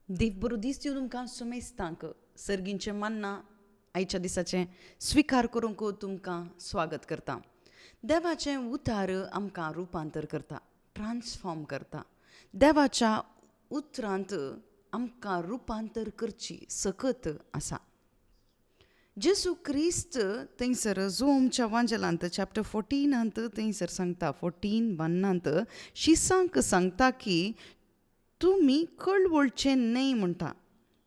देव बरो दीस दिवन तुमकां सुमेस्तांक सर्गींचें मन्ना आयच्या दिसाचें स्विकार करूंक तुमकां स्वागत करता. देवाचें उतार आमकां रुपांतर करता, ट्रान्सफॉर्म करता. देवाच्या उतरांत आमकां रुपांतर करची सकत आसा. जेसू क्रिस्त थंयसर जोमच्या वांजलांत चॅप्टर 14 थंयसर सांगता 14:1 शिसांक सांगता की तुमी कळवळचें न्हय म्हणटा.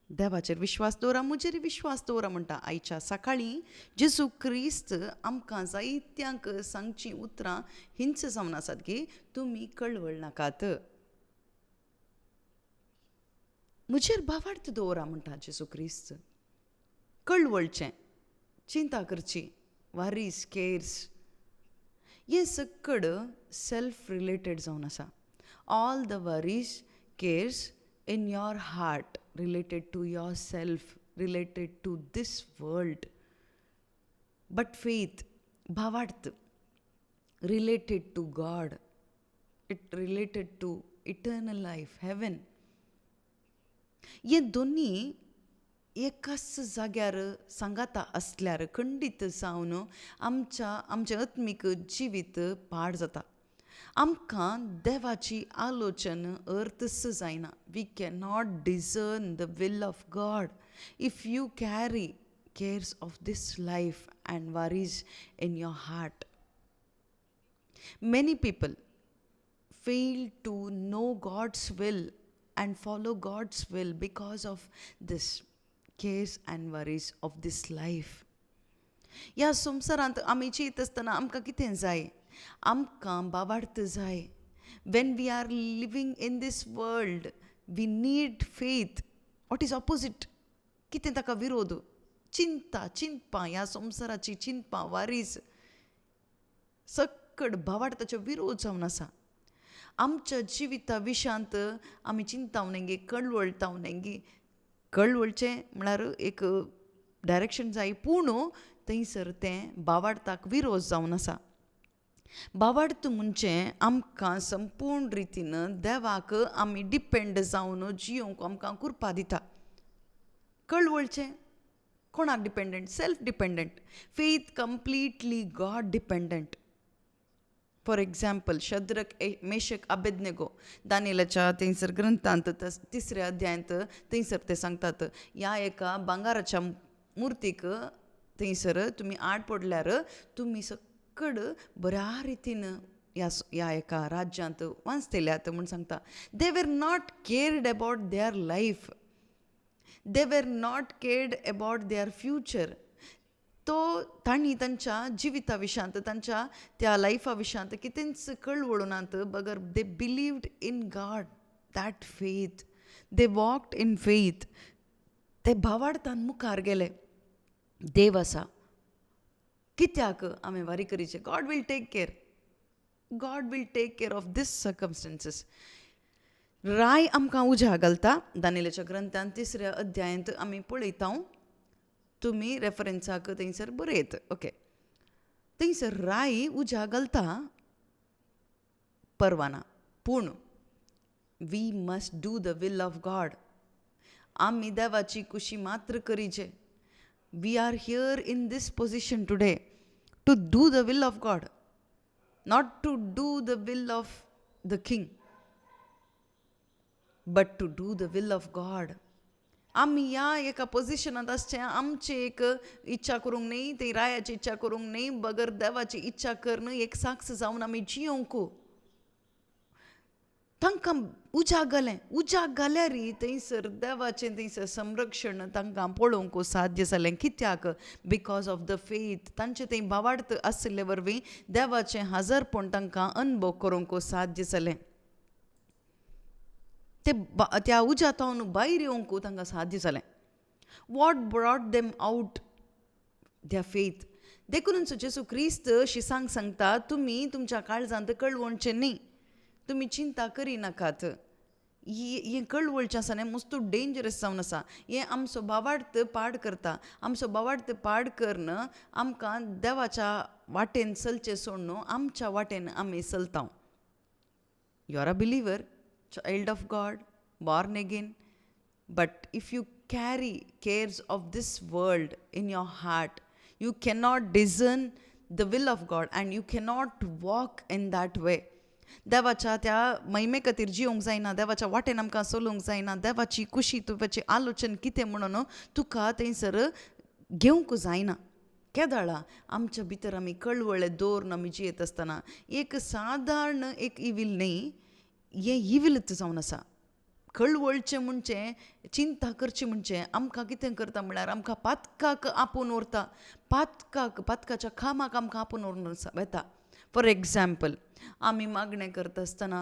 देवाचेर विश्वास दवरा, म्हजेर विश्वास दवरा म्हणटा. आयच्या सकाळीं जेसू क्रिस्त आमकां जायत्यांक सांगचीं उतरां हिंच जावन आसात की तुमी कळवळ नाकात. म्हजेर भावार्थ दवरा म्हणटा जेसू क्रिस्त. कळवळचें, चिंता करची, वारीस केर्स हें सकड सेल्फ रिलेटेड जावन आसा. All the worries cares in your heart related to yourself, related to this world. But faith, bhavarth, related to God, it related to eternal life, heaven. हे दोन्ही एकाच जाग्यार सांगाता असल्यार खंडीत जावन आमचें आत्मीक जिवीत पाड जाता. आमकां देवाची आलोचन अर्थच जायना. We can not discern the will of God if you carry cares of this life and worries in your heart. Many people fail to know God's will and follow God's will because of this cares and worries of this life. ह्या संवसारांत आमी चिंत आसतना आमकां कितें जाय? आमकां भावार्थ जाय. When we are living in these world we need faith. What is opposite? कितें ताका विरोध? चिंतपां, ह्या संवसाराची चिंतपां, वारीस सकड भावार्थाचो विरोध जावन आसा. आमच्या जिविता विशांत आमी चिंताव नंगे, कळवळटाव नंगे. कळवळचें म्हळ्यार एक डायरेक्शन जाय, पूण थंयसर तें भावार्थाक विरोध जावन आसा. भावार्थ म्हणजे आमकां संपूर्ण रितीन देवाक आमी डिपेंड जावन जियोंक आमकां कुरपा दिता. कळवळचें कोणाक dependent? Self dependent. Faith completely God dependent. For example Shadrach, Meshach, Abednego दानियेलाच्या थंयसर ग्रंथांत 3 अध्यायांत थंयसर ते सांगतात ह्या एका भांगाराच्या मुर्तीक थंयसर तुमी आड पडल्यार तुमी सकड बऱ्या रितीन ह्या एका राज्यांत वांचतेल्यात म्हूण सांगता. They were not cared about their life. They were not cared about their future. तांणी तांच्या जिविता विशांत, तांच्या त्या लायफा विशांत कितेंच कळवळुनात. बगर they believed in God, that faith. They walked in faith. ते भावार्थान मुखार गेले. देव आसा, कित्याक आमी वारी करीचे? God will take care. God will take care of these circumstances. राय आमकां उज्या घालता. दानियेलाच्या ग्रंथांत 3 अध्यायांत आमी पळयता. तुमी रेफरन्साक थंयसर बरयत. ओके. थंयसर राय उज्या घालता परवाना. पूण we must do the will of God. आमी देवाची कुशी मात्र करीचे. We are here in these position today to do the will of God, not to do the will of the king, but to do the will of God. आमी ह्या एका पोजिशनांत आसचें. आमची एक इच्छा करूंक न्ही, ती रायाची इच्छा करूंक न्ही, बगर देवाची इच्छा करून एक साक्ष जावन आमी जियोंक. तांकां उज्याक घालें. उज्याक घाल्यार थंयसर देवाचें थंयसर संरक्षण तांकां पळोवंक साध्य जालें. कित्याक? Because of the faith. तांचें थंय भावार्थ आसले वरवीं देवाचें हजरपण तांकां अनुभव करूंक साध्य जालें. त्या उज्यांतावन भायर येवंक तांकां साध्य जालें. What brought them out? Their faith. देखूनच जेसू क्रिस्त शिसांक सांगता तुमी तुमच्या काळजांत कळवळचें न्ही, तुमी चिंता करिनाकात. हें कळवळचें आसा न्ही, मस्त डेंजरस जावन आसा. हें आमचो भावार्थ पाड करता. आमचो भावार्थ पाड करून आमकां देवाच्या वाटेन चलचें सोडून आमच्या वाटेन आमी चलता. You are a believer, child of God, born again, But if you carry cares of this world in your heart, you cannot discern the will of God and you cannot walk in that way. देवाच्या त्या महिमे खातीर जिवंक जायना, देवाच्या वाटेन आमकां चलूंक जायना, देवाची खुशी तुवेची आलोचन कितें म्हणून तुका थंयसर घेवंक जायना. केदाळा आमच्या भितर आमी कळवळे दवरून आमी जियेत आसतना एक सादारण एक इवील न्ही, हें इवीलच जावन आसा. कळवळचें म्हणचें, चिंता करची म्हणचें आमकां कितें करता म्हळ्यार आमकां पातकाक आपोवन व्हरता, पातकाच्या खामाक आमकां आपोवन व्हरून वेता. फॉर एग्जाम्पल, आमी मागणें करता आसतना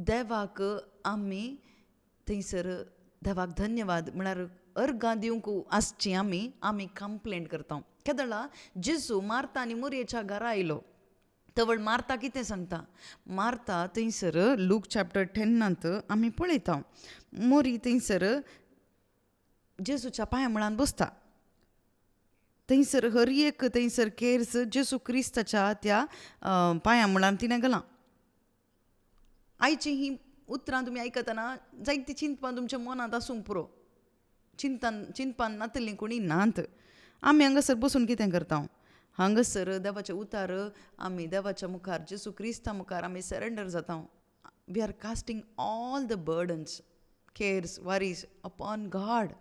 देवाक आमी थंयसर देवाक धन्यवाद म्हळ्यार अर्गां दिवंक आसची आमी कंप्लेंट करता. केदळा जेजू मार्ता आनी मोरयेच्या घरा आयलो तवळ मार्ता कितें सांगता, मार्ता थंयसर लूक चॅप्टर 10 आमी पळयता, मोरी थंयसर जेजूच्या पांया मुळान बसता. थंयसर हर एक थंयसर केर्स जेजू क्रिस्ताच्या त्या पांया मुळान तिणें घालां. आयची ही उतरां तुमी आयकतना जायती चिंतपां तुमच्या मनांत आसूंक पुरो, चिंतपान नातलीं कोणी नात. आमी हांगासर बसून कितें करता, हांगासर देवाचे उतार आमी देवाच्या मुखार जेजू क्रिस्ता मुखार आमी सरेंडर जाता. We are casting all the burdens, cares, worries upon God.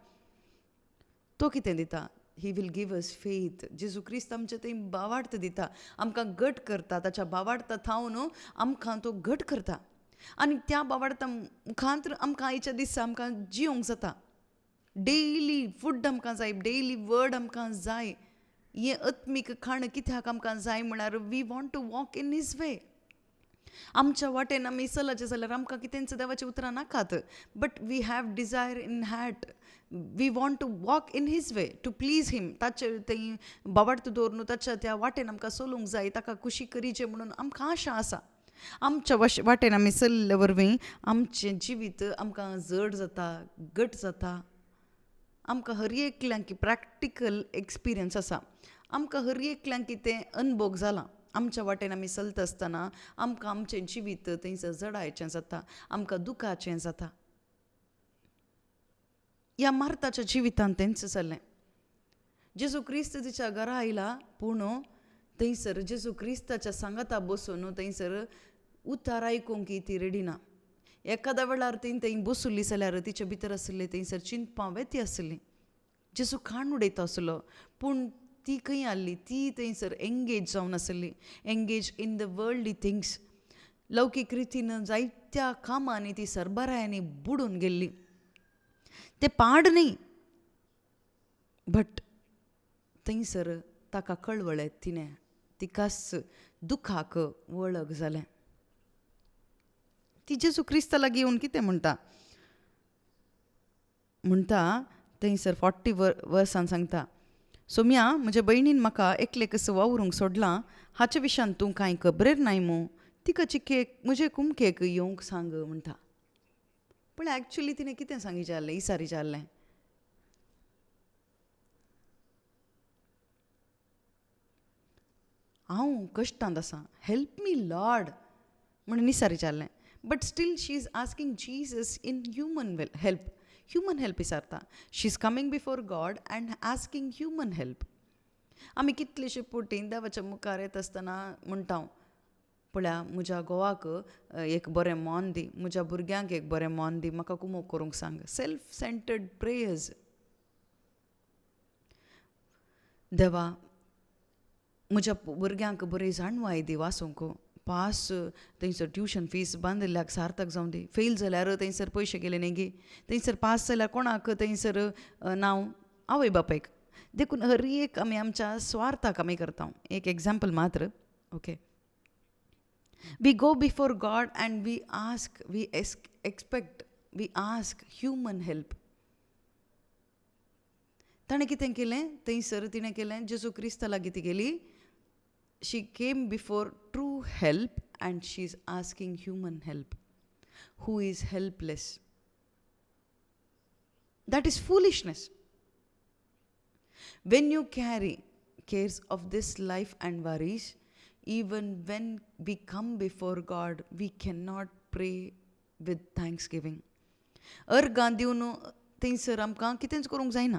तो कितें दिता, he will give us faith. Jesus Christ आमचे थंय बावार्थ दिता, आमकां घट करता, ताच्या बावार्था थावन आमकां तो घट करता. आनी त्या बावार्था मुखांत आमकां आयच्या दिसा आमकां जियोंक जाता. डेली फूड आमकां जाय, डेली वर्ड आमकां जाय. हें आत्मीक खाण कित्याक आमकां जाय म्हळ्यार we want to walk in his way. आमच्या वाटेन आमी चलचे जाल्यार आमकां कितेंच देवाची उतरां नाकात, but we have desire in heart. We want to walk in his way to please him. ताचे थंय बावार्थ दवरून ताच्या त्या वाटेन आमकां चलूंक जाय, ताका खुशी करीचें म्हणून आमकां आशा आसा. आमच्या वाटेन आमी चल्ले वरवीं आमचें जिवीत आमकां जड जाता, घट जाता. आमकां हर एकल्यांक प्रॅक्टिकल एक्सपिरियन्स आसा, आमकां हर एकल्यांक कितें अनुभव जाला. आमच्या वाटेन आमी चलता आसतना आमकां आमचें जिवीत थंयसर जडायचें जाता, आमकां दुखाचें जाता. ह्या मार्ताच्या जिवितांत तेंच जालें. जेजू क्रिस्त तिच्या घरा आयला, पूण थंयसर जेजू क्रिस्ताच्या सांगाता बसून थंयसर उतार आयकूंक ती रेडी ना. एकाद्या वेळार थंय बसुल्ली जाल्यार तिचे भितर आसले थंयसर चिंतपां वेती आसली. जेजू खाण उडयता आसलो, पूण ती खंय आसली, ती थंयसर एंगेज जावन आसली, engage in the worldly things. लौकीक रितीन जायत्या कामांनी ती सरबरायांनी बुडून गेल्ली. ते पाड न्ही, बट थंयसर ताका कळवळें तिणें तिकाच दुखाक वळख जालें. ती जेजू क्रिस्ता लागीं येवन कितें म्हणटा थंयसर 40 वर्सान सांगता, सोम्या म्हज्या भयणीन म्हाका एकले कसो वावरूंक सोडलां, हाच्या विशयान तूं कांय खबरेर नाय मू, तिका चिकेक म्हजे कुमकेक येवंक सांग म्हणटा. पूण एक्चुली तिणें कितें सांगिचें आहलें, इसारीचें आहलें, हांव कश्टांत आसां, हेल्प मी लॉर्ड म्हणून इसारीचें आहलें. But still she is asking Jesus in human help इसारता. She is coming before God and asking human help. आमी कितलेशे पोटी देवाच्या मुखार येता आसतना म्हणटा, पळया म्हज्या घोवाक एक बरें मोन दी, म्हज्या भुरग्यांक एक बरें मोन दी, म्हाका कुमोग करूंक सांग. Self centred prayers. देवा म्हज्या भुरग्यांक बरी जाणवाय दी वाचूंक, पास थंयसर ट्युशन फीस बांदिल्ल्याक सार्थक जावं दी, फेल जाल्यार थंयसर पयशे गेले न्ही, थंयसर पास जाल्यार कोणाक थंयसर नांव आवय बापायक. देखून हर एक आमी आमच्या स्वार्थाक आमी करता. एक एग्जाम्पल मात्र, okay. We go before God and we ask, we expect, we ask human help. ताणें कितें केलें थंयसर, तिणें केलें जेजू क्रिस्ता लागीं ती गेली. She came before true help and she is asking human help. Who is helpless? That is foolishness. When you carry cares of this life and worries, even when we come before God, we cannot pray with thanksgiving. अर्गां दिवन थंयसर आमकां कितेंच करूंक जायना.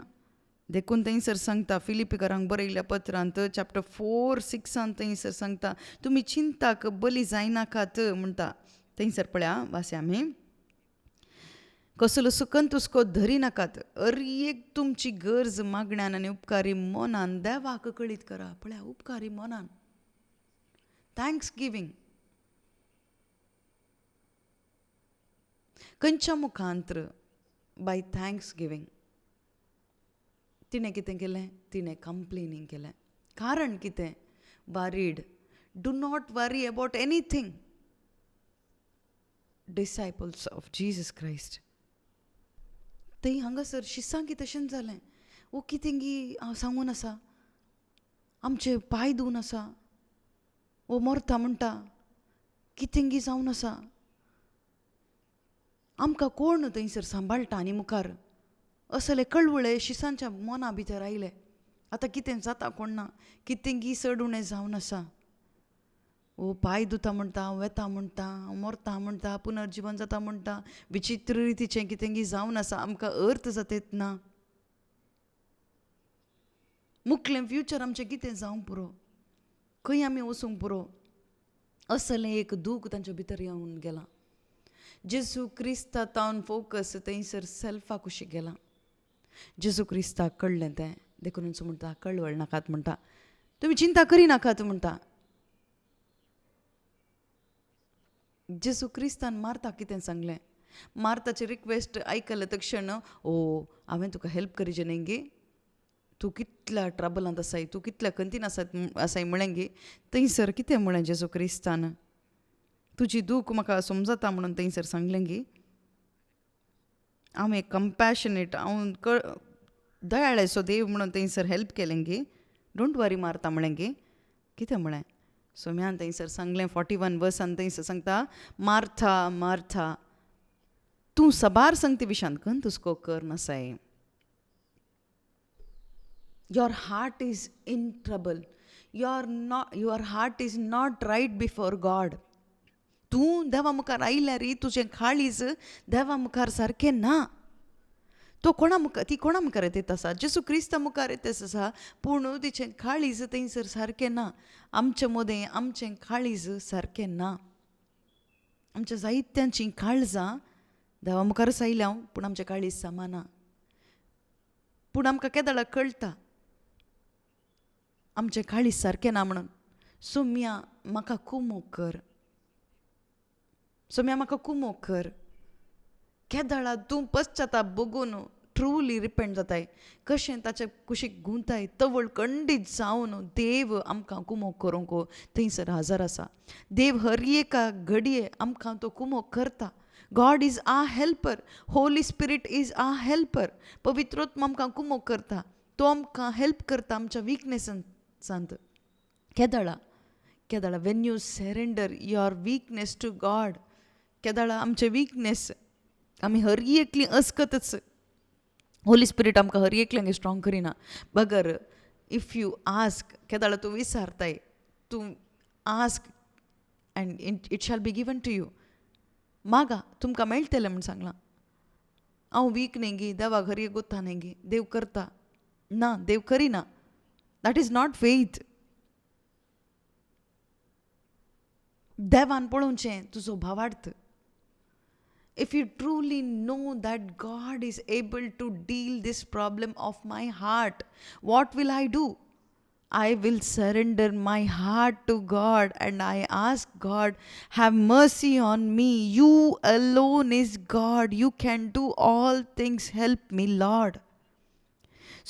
देखून थंयसर सांगता फिलिपिकरांक बरयल्ल्या पत्रांत चॅप्टर 4:6 थंयसर सांगता तुमी चिंताक बली जायनाकात म्हणटा. थंयसर पळया वासे आमी कसलो सुकंत हुस्को धरी नाकात, एक तुमची गरज मागण्यान आनी उपकारी मनान देवाक कळीत करा. पळया उपकारी मनान थँक्स गिवींग. खंयच्या मुखांत्र बाय थँक्स गिवींग तिणें कितें केलें? तिणें कंप्लेनिंग केलें. कारण कितें? Worried. Do not worry about anything. Disciples of Jesus Christ. थंय हांगासर शिसांकी तशेंच जालें. वो कितेंगी हांव सांगून आसा, आमचे पांय धुवन आसा, वो मोरता म्हणटा, कितेंगी जावन आसा. आमकां कोण थंयसर सांबाळटा आनी मुखार असले कळवळे शिसांच्या मना भितर आयले. आतां कितें जाता कोण ना, कितेंगी चड उणें जावन आसा. ओ पांय धुता म्हणटा, हांव वेता म्हणटा, हांव मोरता म्हणटा, पुनर्जीवन जाता म्हणटा, विचित्र रितीचें कितेंगी जावन आसा, आमकां अर्थ जातेत ना. मुखलें फ्युचर आमचें कितें जावंक पुरो, खंय आमी वचूंक पुरो, असलें एक दूख तांचे भितर येवन गेलां. जेजू क्रिस्तांतावन फोकस थंयसर सेल्फा कुशीक गेलां. जेजू क्रिस्ताक कळ्ळें तें, देखूनच म्हणटा कळवळ नाकात म्हणटा, तुमी चिंता करिनाकात म्हणटा. जेजू क्रिस्तान मार्ताक कितें सांगलें? मार्ताची रिक्वेस्ट आयकले तक्षण ओ हांवें तुका हेल्प करिचें न्ही गे, तूं कितल्या ट्रबलांत आसाय, तूं कितल्या खंतीन आसाय म्हळें गे. थंयसर कितें म्हळें जेजू क्रिस्तान? तुजी दूख म्हाका समजता म्हणून थंयसर सांगलें गे. हांव एक कंपॅशनेट, हांव दयाळेचो देव म्हणून थंयसर हेल्प केलें गे. डोंट वरी मारता म्हळें गे. कितें म्हळें? सोम्यान थंयसर सांगलें 41 वर्सान थंयसर सांगता मार्था मार्था तूं सबार संगती विशांत खंत हुस्को कर नासाय. Your heart is in trouble. Your heart is not right before God. तूं देवा मुखार आयल्यार तुजें काळीज देवा मुखार सारकें ना. तो ती कोणा मुखार येत आसा? जेजू क्रिस्ता मुखार येत आसा, पूण तिचें काळीज थंयसर सारकें ना. आमचे मदें आमचें काळीज सारकें ना. आमच्या जायत्यांचीं काळजां देवा मुखारच आयल्या पूण आमचें काळीज समाना. पूण आमकां केदाळा कळटा आमचें काळीज सारकें ना म्हणून. सोम्या म्हाका कुमो कर, सोम्या म्हाका कुमो कर. केदाळा तूं पश्चाताप बघून ट्रुली रिपेंट जाताय, कशें ताचे कुशीक गुंताय तवळ खंडीत जावन देव आमकां कुमो करूंक थंयसर हजर आसा. देव हर एका घडये आमकां तो कुमो करता. God is a helper, Holy spirit is a helper. पवित्रोत्मा आमकां कुमो करता, तो आमकां हेल्प करता आमच्या विकनेसांत. केदाळा Wien you surrender your weakness to God, केदाळा आमचे विकनेस आमी हर एकली अस्कतच. होली स्पिरीट आमकां हर एकल्यांक स्ट्रॉंग करिना. बगर इफ यू आस्क, केदाळा तूं विचारताय, तूं ask and it shall be given to you. मागा तुमकां मेळटलें म्हूण सांगलां. हांव वीक न्ही गे, देवाक हर एक गोत्ता न्ही गे, देव करता ना, देव करिना. That is not faith. देवान पळोवचें तुजो भावार्थ. If you truly know that God is able to deal this problem of my heart, what will I do? I will surrender my heart to God and I ask God, have mercy on me. You alone is God. You can do all things. Help me, Lord.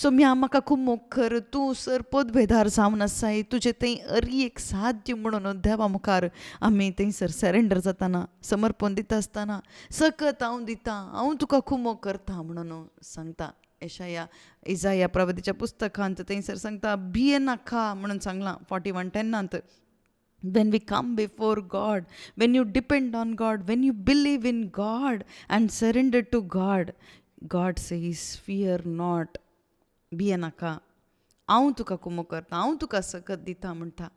Saumya म्हाका कुमो कर, तूं सरपदभेदार जावन आसाय, तुजें थंय हर एक साध्य म्हणून देवा मुखार आमी थंयसर सरेंडर जातना, समर्पण दिता आसतना सकत हांव दितां, हांव तुका कुमो करता म्हणून सांगता. इजाया प्रवादीच्या पुस्तकांत थंयसर सांगता भियेनाका म्हणून सांगलां 41:10. When we come before God, when you depend on God, when you believe in God and surrender to God, God says, fear not. भियेनाका, हांव तुका कुमो करता, हांव तुका सकत दिता म्हणटा.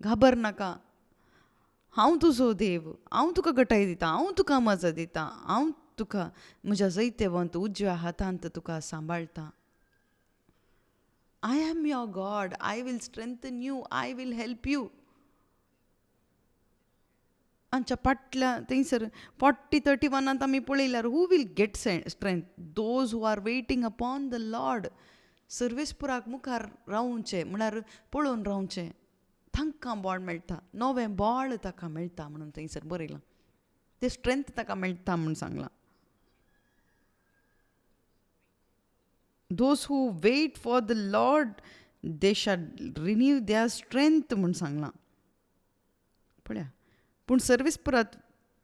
घाबर नाका, हांव तुजो देव, हांव तुका घटाय दिता, हांव तुका मजा दिता, हांव तुका म्हज्या जैतेवंत उजव्या हातांत तुका सांबाळटा. I am your God, I will strengthen you, I will help you. आमच्या फाटल्या थंयसर 40-31 आमी पळयल्यार who will get strength? Those who are waiting upon the Lord. सर्वेस्पुराक मुखार रावचें म्हळ्यार पळोवन रावचें, तांकां बळ मेळटा, नवें बळ ताका मेळटा म्हणून थंयसर बरयलां. ते स्ट्रेंथ ताका मेळटा म्हणून सांगलां. Those who wait for the Lord they shall renew their strength म्हणून सांगलां. पळया, पूण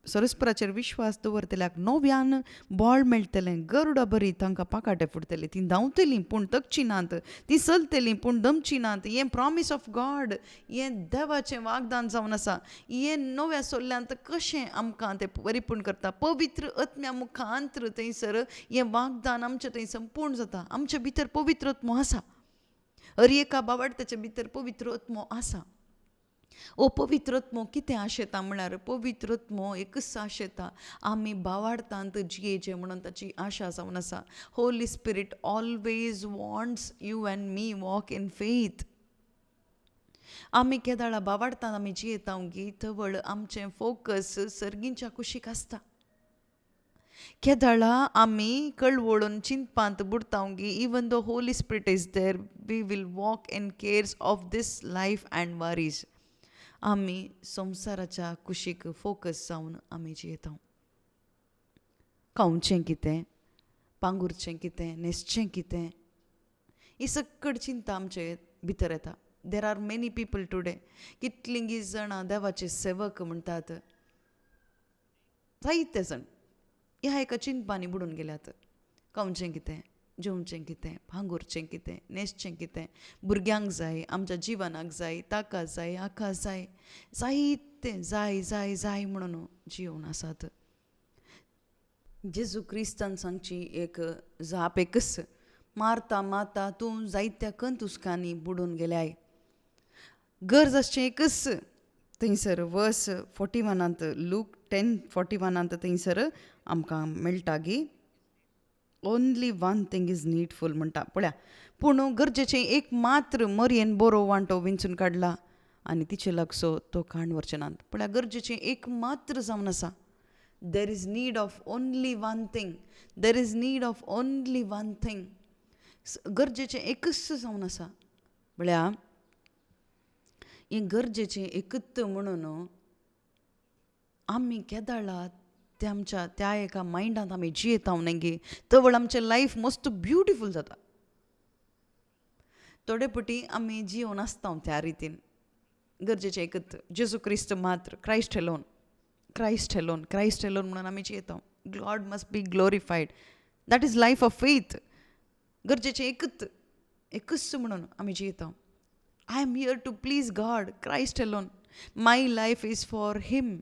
सर्वेस्पराचेर विश्वास दवरतल्याक नव्यान बळ मेळटलें. गरुडा बरी तांकां पाकाटे फुटतली. तीं धांवतलीं पूण थकचीं नात, तीं चलतलीं पूण दमचीं नात. हें प्रॉमीस ऑफ गॉड, हें देवाचें वागदान जावन आसा. हें नव्या सोल्ल्यांत कशें आमकां तें परिपूर्ण करता. पवित्र आत्म्या मुखांत्र थंयसर हें वागदान आमचें थंय संपूर्ण जाता. आमचे भितर पवित्र आत्मो आसा. हर एका बाबाड्याचे भितर पवित्र आत्मो आसा. ओ पवित्र आत्मो कितें आशेता म्हळ्यार पवित्र आत्मो एकच आशेता, आमी भावार्थांत जियेचें म्हणून ताची आशा जावन आसा. Holy spirit always wants you and me walk in faith. आमी केदाळा भावार्थांत आमी जियेता गी थवळ आमचें फोकस सर्गींच्या कुशीक आसता. केदाळा आमी कळवळून चिंतपांत बुडता गी even the holy spirit is there we will walk in cares of this life and worries. आमी संवसाराच्या कुशीक फोकस जावन आमी जियेता. खावचें कितें, पांगुरचें कितें, न्हेसचें कितें, ही सगळी चिंता आमचे भितर येता. There are many people today, कितलीं जाणां देवाचे सेवक म्हणटात, जायते जाण ह्या एका चिंतपांनी बुडून गेल्यात. खावचें कितें, जेवचें कितें, भांगुरचें कितें, न्हेसचें कितें, भुरग्यांक जाय, आमच्या जिवनाक जाय, ताका जाय, हाका जाय, जायतें जाय जाय जाय म्हणून जिवन आसात. जेजू क्रिस्तान सांगची एक जाप एकच, मारता माता तूं जायत्या कंतुस्कांनी बुडून गेल्याय. गरज आसचें एकच. थंयसर वर्स 41 लूक 10:41 थंयसर आमकां मेळटा गी ओन्ली वन थिंग इज नीडफूल म्हणटा. पळया, पूण गरजेचें एक मात्र मरयेन बरो वांटो विंचून काडला आनी तिचे लागसो तो काण व्हरचे नात. पळया, गरजेचें एक मात्र जावन आसा. There is need of only one thing. There is need of only one thing. गरजेचें एकच जावन आसा. पळया, हें गरजेचें एकच म्हणून आमी केदाळा ते आमच्या त्या एका मायंडांत आमी जियेता गे तवळ आमचें लायफ मस्त ब्युटिफूल जाता. थोडे पटी आमी जिवन आसता त्या रितीन. गरजेचें एकच, जेजू क्रिस्त मात्र, Christ alone, Christ alone, Christ alone म्हणून आमी जियेता. God must be glorified. That is life of faith. गरजेचें एकच, एकच म्हणून आमी जियेता. I am here to please God, Christ alone. My life is for him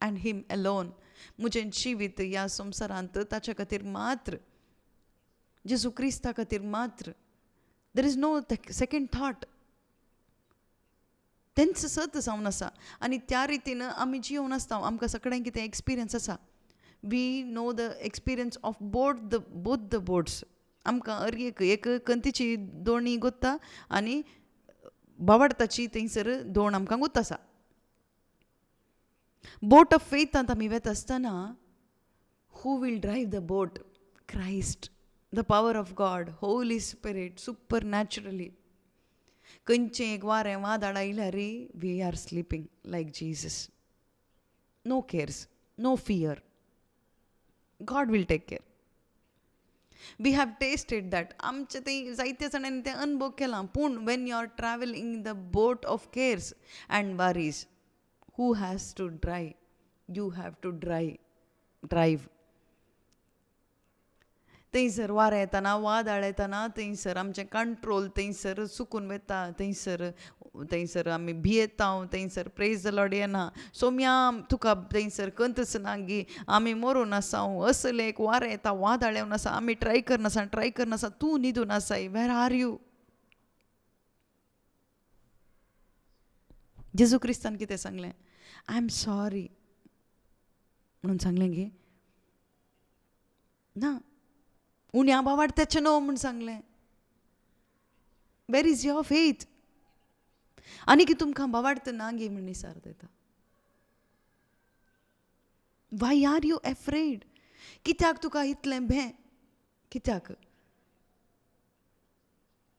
and him alone. म्हजें जिवीत ह्या संवसारांत ताच्या खातीर मात्र, जेजू क्रिस्ता खातीर मात्र. There is no second thought. तेंच सत जावन आसा आनी त्या रितीन आमी जिवन आसता. आमकां सगळ्यांक कितें एक्सपिरियन्स आसा. We know the experience of both the boats. आमकां एक कंतीची दोणी गोत्ता आनी भावार्थाची थंयसर दोण आमकां गोत्त आसा. बोट ऑफ फेथांत आमी वेता आसतना who will drive the boat? Christ, the power of God, Holy Spirit, supernaturally. खंयचें एक वारें वादळ आयल्यार we are sleeping like Jesus. No cares, no fear. God will take care. We have tested that. आमचे ते जायत्या जाणांनी तें अनुभव केला. पूण when you are travelling the boat of cares and worries, who has to drive? You have to drive. थंयसर वारें येताना, वादळ येताना थंयसर आमचें कंट्रोल थंयसर चुकून वता. थंयसर आमी भियेता. थंयसर प्रेज द लॉर्ड येना. सोम्या तुका थंयसर कंतच ना गी, आमी मरून आसा. असलें एक वारें येता, वादळ येवन आसा, आमी ट्राय करनासा. तूं न्हिदून आसाय. वेर आर यू? जेजू क्रिस्तान कितें सांगलें? आय एम सॉरी म्हणून सांगलें गे. ना, उण्या भावार्थ्याचें न्हू म्हूण सांगलें. Where is your faith? आनी की तुमकां भावार्थ ना गे म्हण निसार देता. Why are you afraid? कित्याक तुका इतलें भें? कित्याक?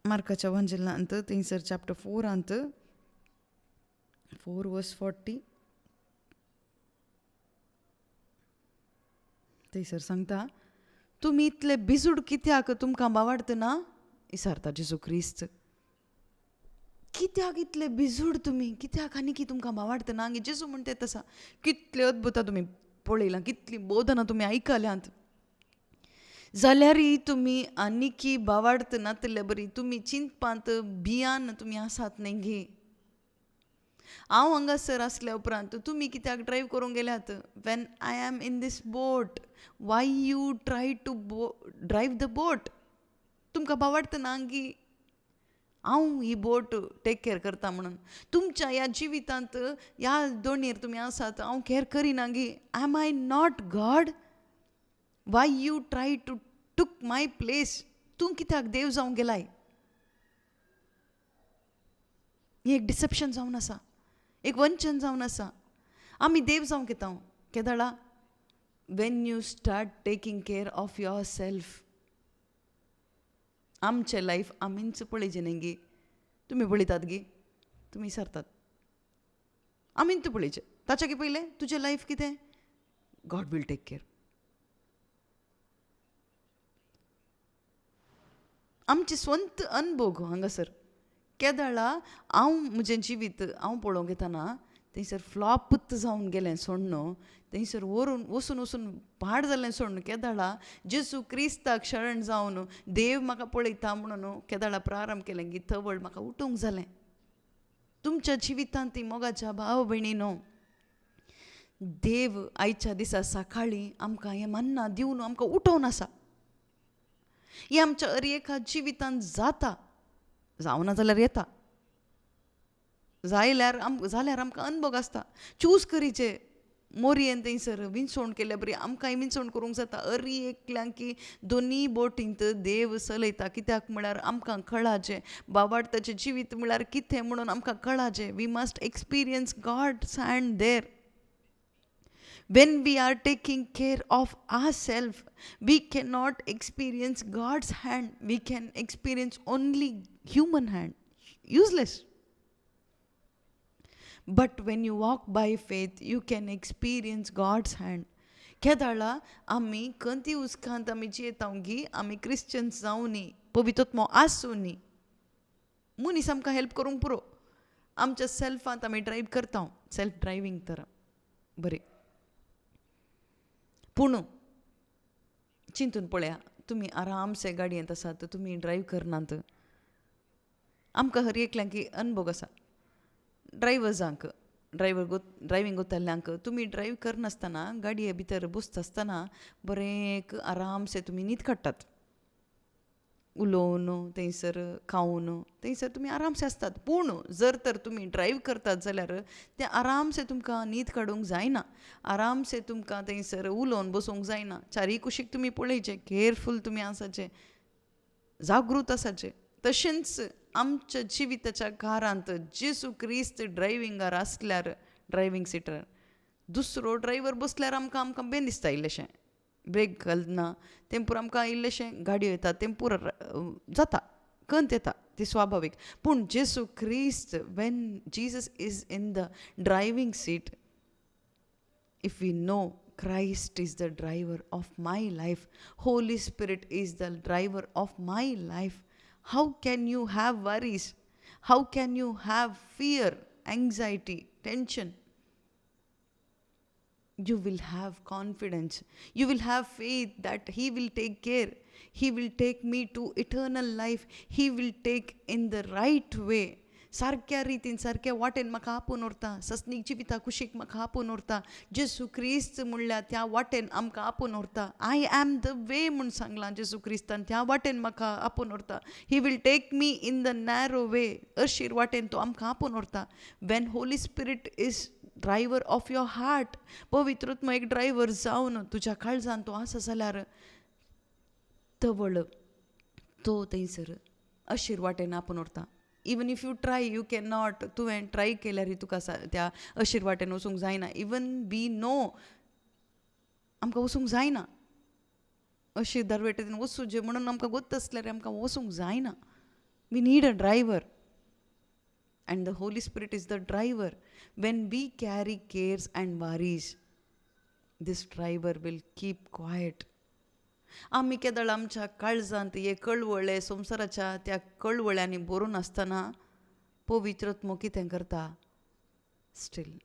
मार्काच्या वंजलांत थंयसर चॅप्टर 4 4 वर्स 40 थंयसर सांगता, तुमी इतले बिजूड कित्याक? तुमकां भावार्थ ना? विचारता जेजू क्रिस्त. कित्याक इतले बिजूड तुमी? कित्याक आनी की तुमकां भावार्थ ना? जेजू म्हणटा तसा कितले अद्भुतां तुमी पळयलां, कितलीं बोधनां तुमी आयकल्यांत, जाल्यारय तुमी आनीकी भावार्थ नातले बरी. तुमी चिंतपांत भियान तुमी आसात न्ही गे. हांव हांगासर आसल्या उपरांत तुमी कित्याक ड्रायव्ह करूंक गेल्यात? When I am in these boat, why you try to drive the boat? तुमकां भावार्थ ना गी हांव ही बोट टेक केअर करता म्हणून? तुमच्या ह्या जिवितांत ह्या दोणीर तुमी आसात, हांव केअर करिना गी. Am I not God? Why you try to took my place? तूं कित्याक देव जावंक गेलाय? ही एक डिसेप्शन जावन आसा, एक वंचन जावन आसा. आमी देव जावंक येता केदळा? When you start taking care of your self. आमचें लायफ आमीच पळयचें न्ही गे. तुमी पळयतात गे, तुमी सरतात, आमीच पळयचें. ताच्या पयलें तुजें लायफ कितें? God will take care. आमचे स्वंत अनुभव हांगासर केदळा हांव म्हजें जिवीत हांव पळोवंक येताना थंयसर फ्लॉपूच जावन गेलें सोडून थंयसर व्हरून वचून पाड जाल्लें सोडून केदळा जेजू क्रिस्ताक शरण जावन देव म्हाका पळयता म्हणून केदळा प्रारंभ केलें की थवळ म्हाका उठोवंक जालें. तुमच्या जिवितांत ती मोगाच्या भाव भयणीनो, देव आयच्या दिसा सकाळीं आमकां हें मन्ना दिवन आमकां उठोवन आसा. हें आमच्या हर एका जिवितांत जाता, जावना जाल्यार येता, जाल्यार आमकां अनुभव आसता. चूज करीचे मोरयेन थंयसर विंचवण केल्या बरी आमकांय विंचवण करूंक जाता. हर एकल्यांक की दोनी बोटींत देव चलयता. कित्याक म्हळ्यार आमकां कळाचें भावार्थाचें जिवीत म्हळ्यार कितें म्हणून आमकां कळाचें. We must experience God's hand there. When we are taking care of ourselves, we cannot experience God's hand. We can experience only human hand. Useless. But when you walk by faith, you can experience God's hand. केदाळा आमी कंती उस्कांत आमी जियेतांव गी, आमी Christians जावनी, पवित्रत्व आसूनी, मनीस आमकां help करूंक पुरो. आमच्या सेल्फांत आमी ड्रायव्ह करता, सेल्फ ड्रायव्हिंग तर बरें. पूण चिंतून पळया, तुमी आरामसे गाडयेंत आसात, तुमी ड्रायव्ह करनात. आमकां हर एकल्यांक अनुभव आसा. ड्रायव्हर्सांक ड्रायव्हिंग वताल्ल्यांक तुमी ड्रायव्ह करनासतना गाडये भितर बसता आसतना बरें आरामसे तुमी न्हीद काडटात. उलोवन थंयसर खावन थंयसर तुमी आरामसे आसतात. पूण जर तर तुमी ड्रायव्ह करतात जाल्यार तें आरामसे तुमकां न्हीद काडूंक जायना. आरामसे तुमकां थंयसर उलोवन बसूंक जायना. चारी कुशीक तुमी पळयचें, केअरफूल तुमी आसाचें, जागृत आसाचें. तशेंच आमच्या जिविताच्या कारांत जेजू क्रिस्त ड्रायव्हिंगार आसल्यार ड्रायव्हिंग सिटार दुसरो ड्रायव्हर बसल्यार आमकां बेन दिसता इल्लेशें. ब्रेक घालना तेंपूर आमकां इल्लेशें गाडयो येता तेंपूर जाता, कंत येता, ती स्वाभावीक. पूण जेजू क्रिस्त when Jesus is in the driving seat, if we know Christ is the driver of my life, Holy Spirit is the driver of my life, how can you have worries? How can you have fear, anxiety, tension? You will have confidence. You will have faith that He will take care. He will take me to eternal life. He will take in the right way. सारक्या रितीन सारक्या वाटेन म्हाका आपोवन व्हरता. सस्नीक जिविता कुशीक म्हाका आपोवन व्हरता. जेजू क्रिस्त म्हणल्यार त्या वाटेन आमकां आपोवन व्हरता. आय एम द वे म्हूण सांगलां जेजू क्रिस्तान, त्या वाटेन म्हाका आपोवन व्हरता. He will take me in the narrow way. अशीर वाटेन तो आमकां आपोवन व्हरता. When holy spirit is driver of your heart, पवित्रत्व एक ड्रायव्हर जावन तुज्या काळजान तो आसा जाल्यार जवळ तो थंयसर अशीर वाटेन आपण उरता. Even if you try you can not. तुवें ट्राय केल्यार तुका त्या अशीर वाटेन वचूंक जायना. इवन वी नो आमकां वचूंक जायना. अशीर दरवेटेन वचूंचे म्हणून आमकां गोत्त आसल्यार आमकां वचूंक जायना. We need a driver. And the Holy Spirit is the driver. When we carry cares and worries, this driver will keep quiet. आम्ही केदळ आमच्या काळजांत हे कळवळे संवसाराच्या त्या कळवळ्यांनी भरून आसतना पवित्रत्व कितें करता? स्टील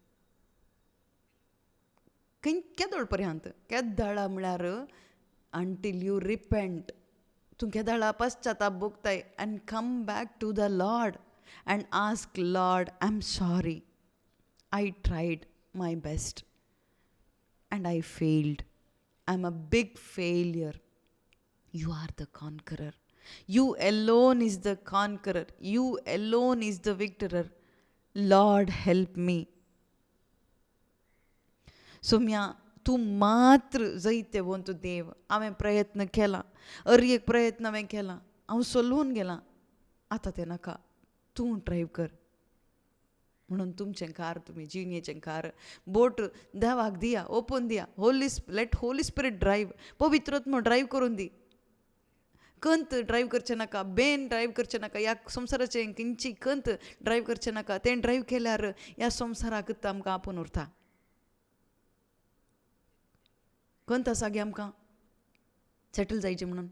केदळ पर्यंत केदळा म्हळ्यार अंटील यू रिपेंट. तूं केदळा पश्चाताप भोगताय and come back to the Lord and ask, Lord, I'm sorry. I tried my best and I failed. I'm a big failure. You are the conqueror. You alone is the conqueror. You alone is the victor. Lord, help me. Saumya तूं मात्र जायते वंतू देव. हांवें प्रयत्न केला, एक प्रयत्न हांवें केला, हांव सोलून गेलां. आतां तें नाका, तूं ड्रायव्ह कर. म्हणून तुमचें कार, तुमी जिणेचें कार बोट देवाक दिया, ओपून दिया. Let holy spirit drive. पवित्रत्व ड्रायव्ह करून दी. कंत ड्रायव्ह करचें नाका, बेन ड्रायव्ह करचें नाका, ह्या संवसाराचें खंयची कंत ड्रायव्ह करचें नाका. तें ड्रायव्ह केल्यार ह्या संवसाराक आमकां आपूण उरता. कंत आसा गे आमकां सेटल जायचें म्हणून,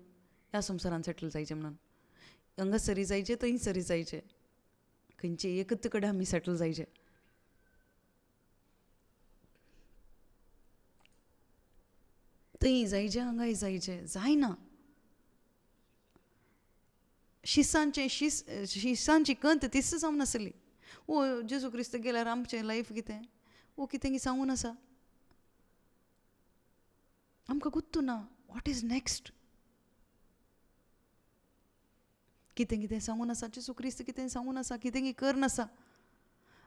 ह्या संवसारान सेटल जायचें म्हणून. हांगासरी जायचें, थंयसरी जायचें, खंयचे एकच कडेन आमी सेटल जायचे. थंय जायचें, हांगाय जायचें जायना. शिसांची कंत तीच जावन आसली. ओ जेजू क्रिस्त गेल्यार आमचें लायफ कितें? ओ कितें सांगून आसा? आमकां गुत्तू ना. What is next? कितें कितें सांगून आसा? जेजू क्रिस्त कितें सांगून आसा? कितें करन आसा?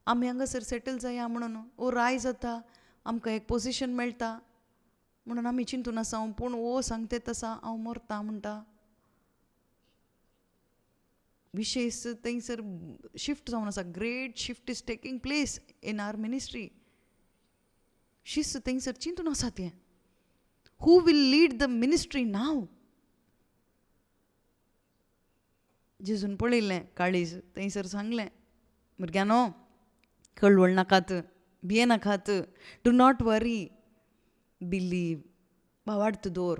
आमी हांगासर सेटल जाया म्हणून, ओ राय जाता, आमकां एक पोजिशन मेळटा म्हणून आमी चिंतून आसा. पूण ओ सांगता तसा हांव मरता म्हणटा. विशेष थंयसर शिफ्ट जावन आसा. Great shift is taking place in our ministry. शिस्त थंयसर चिंतून आसा तें. Who will lead the ministry नाव? जेजून पळयलें काळीज, थंयसर सांगलें, भुरग्यानो कळवळ नाकात, भिये नाकात, डू नॉट वरी, बिलीव, भावार्थ दवर.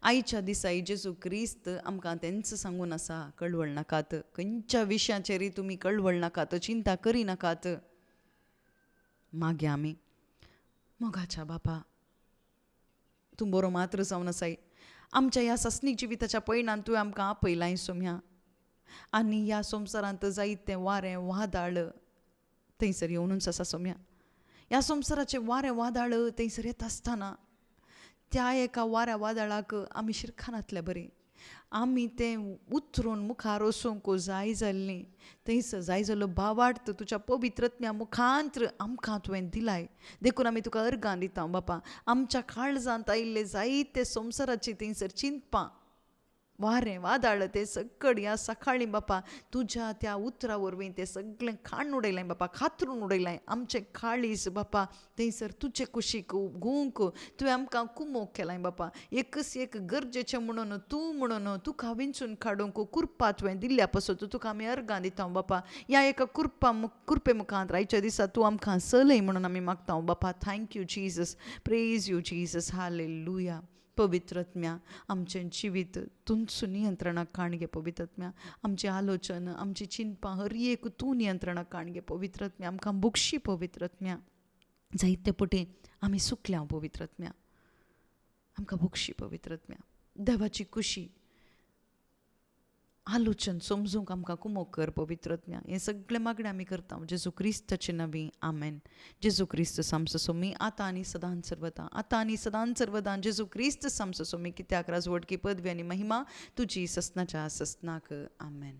आयच्या दिसाळी जेजू क्रिस्त आमकां तेंच सांगून आसा, कळवळ नाकात. खंयच्या विशयाचेर तुमी कळवळ नाकात, चिंता करी नाकात. मागे आमी मोगाच्या बापा, तूं बरो मात्र जावन आसाय. आमच्या ह्या सस्नीक जिविताच्या पैणान तुवें आमकां आपयलाय सोम्या. आनी ह्या संवसारांत जायतें वारें वादळ थंयसर येवनूच आसा सोम्या. ह्या संवसाराचें वारें वादळ थंयसर येता आसतना त्या एका वाऱ्या वादळाक आमी शिरखानातले बरे. आमी तें उतरून मुखार वचूंक जाय जाल्लीं. थंयसर जाय जाल्लो भावार्थ तुज्या पवित्रत्म्या मुखांत्र आमकां तुवें दिलाय. देखून आमी तुका अर्गां दिता बापा. आमच्या काळजांत आयिल्ले जायते संवसाराची थंयसर चिंतपां, वारें वादळ तें सगळें ह्या सकाळीं बापा तुज्या त्या उतरा वरवीं तें सगळें खाण उडयलें बापा, खात्रून उडयलें. आमचें काळीज बापा थंयसर तुजे कुशीक घुवंक तुवें आमकां कुमोग केलाय बापा. एकच एक गरजेचें म्हणून तूं म्हणून तुका विंचून काडूंक कुर्पा तुवें दिल्ल्या पासून तुका आमी अर्गां दिता बापा. ह्या एका कुर्पे मुखांत आयच्या दिसा तूं आमकां चलय म्हणून आमी मागता बापा. Thank you Jesus, praise you Jesus, hallelujah. पवित्रत्म्या आमचें जिवीत तुमचो नियंत्रणाक काण घे पवित्रत्म्या. आमची आलोचन, आमची चिंतपां हर एक तूं नियंत्रणाक काण घे पवित्रत्म्या. आमकां बुकशी पवित्रत्म्या. जायते पटी आमी सुकल्या पवित्रत्म्या. आमकां बुकशी पवित्रत्म्या. देवाची खुशी, आलोचन समजूंक आमकां कुमोग कर पवित्रत्म्या. हें सगळें मागणें आमी करता जेजू क्रिस्ताचें नवी. आमेन. जेजू क्रिस्त सामसो सोमी आतां आनी सदांच सर्वदा, आतां आनी सदांच सर्वदा. जेजू क्रिस्त सामसो सोमी, कित्याक राजवटकी पदवी आनी महिमा तुजी ससनाच्या ससनाक. आमेन.